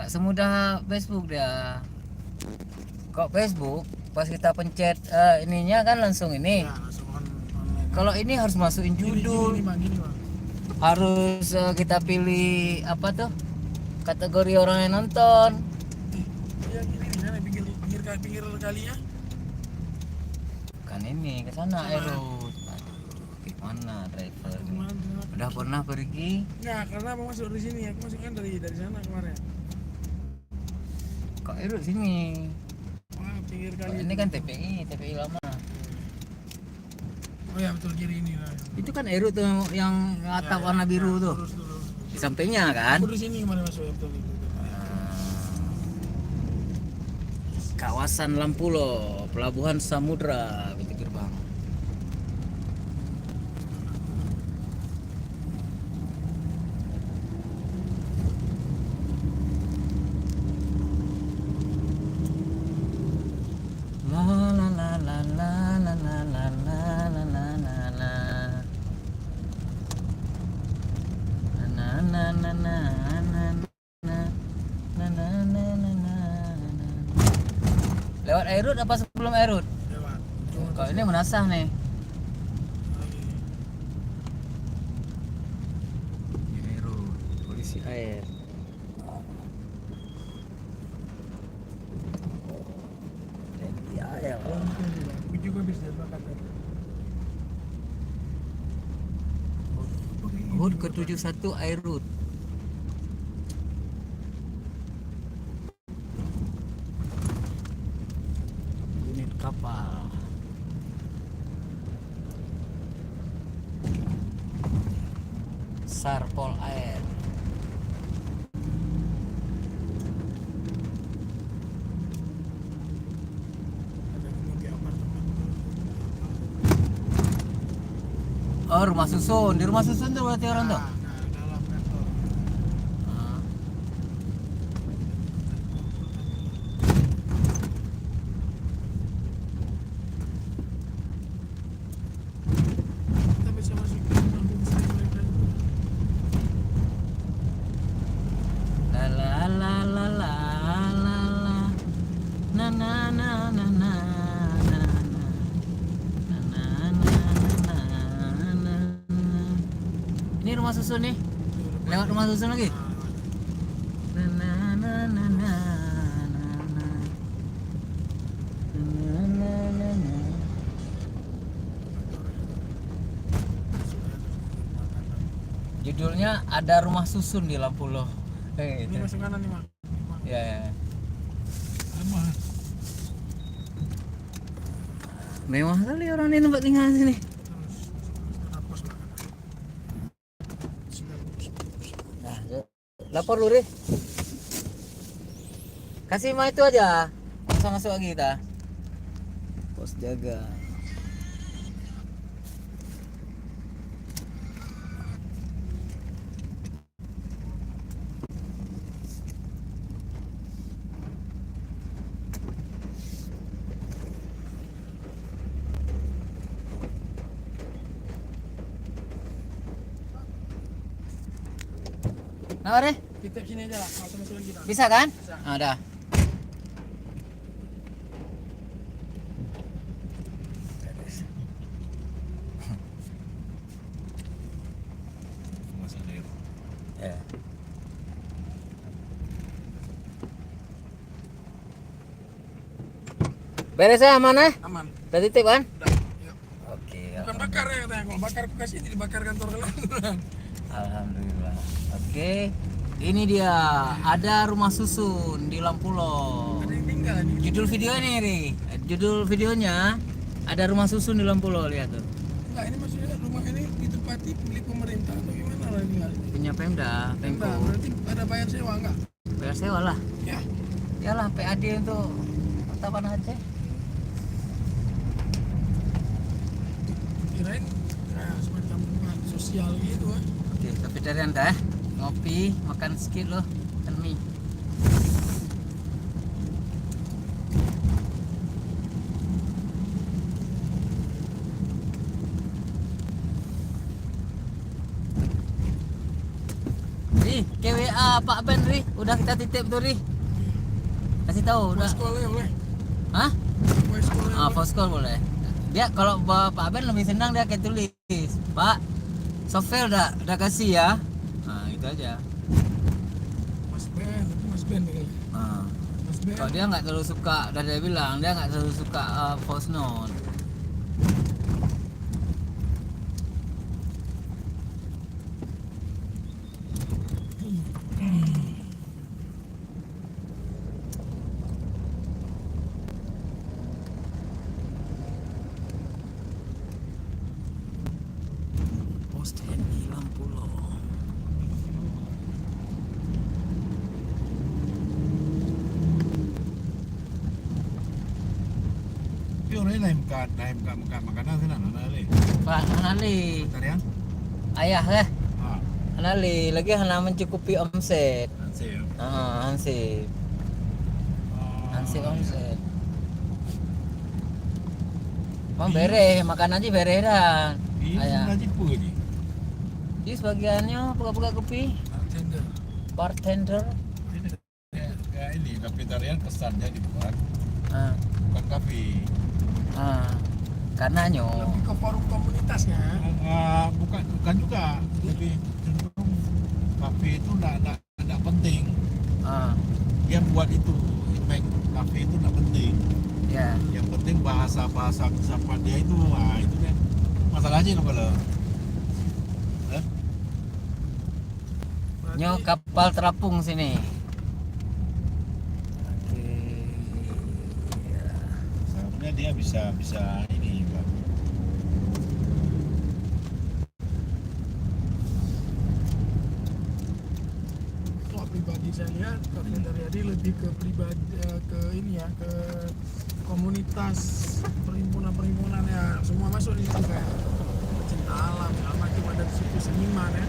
Nggak semudah Facebook dia. Kok Facebook pas kita pencet ininya kan langsung ini. Ya, langsung online. Kalau ini harus masukin judul. Gini, Bang. Harus kita pilih apa tuh? Kategori orang yang nonton. Iya, gini di sana pinggir kalinya. Kan ini ke sana Aerut. Gimana driver? Udah pernah pergi? Enggak, karena Abang masuk dari sini. Aku masuk kan dari sana kemarin. Kok Aerut sini? Wah, pinggir Oh, kali. ini kan TPI lama. Oh ya, betul kiri ini lah. Itu kan Aerut tuh yang atap warna biru tuh. Lurus dulu. Di sampingnya kan? Aku di sini kemarin masuk ya, betul itu. Kawasan Lampulo, Pelabuhan Samudra, pintu gerbang. La la la la la la la la la la la la la. Na na na na na na na na na na na na. Lewat Airut apa sebelum Airut? Lewat. Kalau ini Menasah nih. Airut, polisi air. TNI air. Aku juga bisa bakat. HUT ke-71 Airut. Unit kapal. Sarpol Air. Ada mobil apartemen. Oh, rumah susun. Di rumah susun tuh berarti orang tuh. Nah, dalam kantor. Ah. Kita bisa masuk ke kampung saya mereka. La la la la la la la. Na na na na na na na. Na na na na na na. Ini rumah susun nih. Lewat rumah susun lagi. Na na na na na na na. Na na na na. Judulnya Ada Rumah Susun di Lampulo. Ini Itu. masuk kanan nih, Mak. Ya, ya. Lama. Mewah kali orang ini tempat tinggal sini. Terus hapus lah kanan. 90. Nah, lapor lu, Ri. Kasih mah itu aja. Masuk lagi kita. Pos jaga. Nah, Ri, Kita sini aja lah, masuk lagi kita. bisa kan? Bisa. Nah, udah. Ya. Beres ya, aman ya? Aman. Udah titip kan? Udah. Yuk. Oke. Bukan bakar ya katanya. Kalau bakar aku kasih dibakar kantor kalian. Alhamdulillah. Oke. Ini dia, ada rumah susun di Lampulo. Ada yang tinggal nih. Judul video ini, Ri. Judul videonya ada rumah susun di Lampulo, lihat tuh. Enggak, ini maksudnya rumah ini ditempati milik pemerintah atau gimana lah tinggal? Punya Pemda, Pemko. Enggak, berarti ada bayar sewa enggak? Bayar sewa lah. Ya. Iyalah PAD untuk Tapan Aceh. Kirain semacam rumah sosial gitu kan. Oke, vegetarian dah. Ngopi, makan sedikit loh, makan mie. ke WA Pak Ben Ri, udah kita titip tuh Ri. Kasih tahu udah. Voice call ya boleh. Hah? Voice call ya boleh. Voice call boleh. Dia kalau Pak Ben lebih senang dia kayak tulis, Pak, software udah kasih ya. Nah, itu aja. Mas Ben nih. Nah, Mas Ben. kalau dia nggak terlalu suka, udah dia bilang dia nggak terlalu suka voice note. Pos TNI Lampulo. Tapi orangnya naik makan makanan sana, nali. Pak Hanali, Tarian? ayah deh. Ah, Hanali lagi hana mencukupi omset. ansih ya. Hansip. Hansip omset. Mau bere, makan aja bere dah. Ini Ayah. ngaji pun ni. Ini sebagiannya buka-buka kopi, Bartender. bartender. Kayak ini kafe tarian pesannya dibuat, Ah, bukan kafe. karena nyo. Lebih ke forum komunitasnya. Bukan juga, lebih cenderung kafe itu tidak penting. Ah, Dia buat itu, impact kafe itu tidak penting. ya. Yang penting bahasa kesamaan dia itu, itu kan masalahnya loh kalau. Berarti Nyo kapal terapung sini. Oke. Ya. Seharusnya dia bisa ini, Pak. kalau pribadi saya lihat Kapten Daryadi lebih ke pribadi ke ini ya, ke komunitas perhimpunan ya, semua masuk di situ kayak pecinta alam, segala macam, ada suku seniman ya.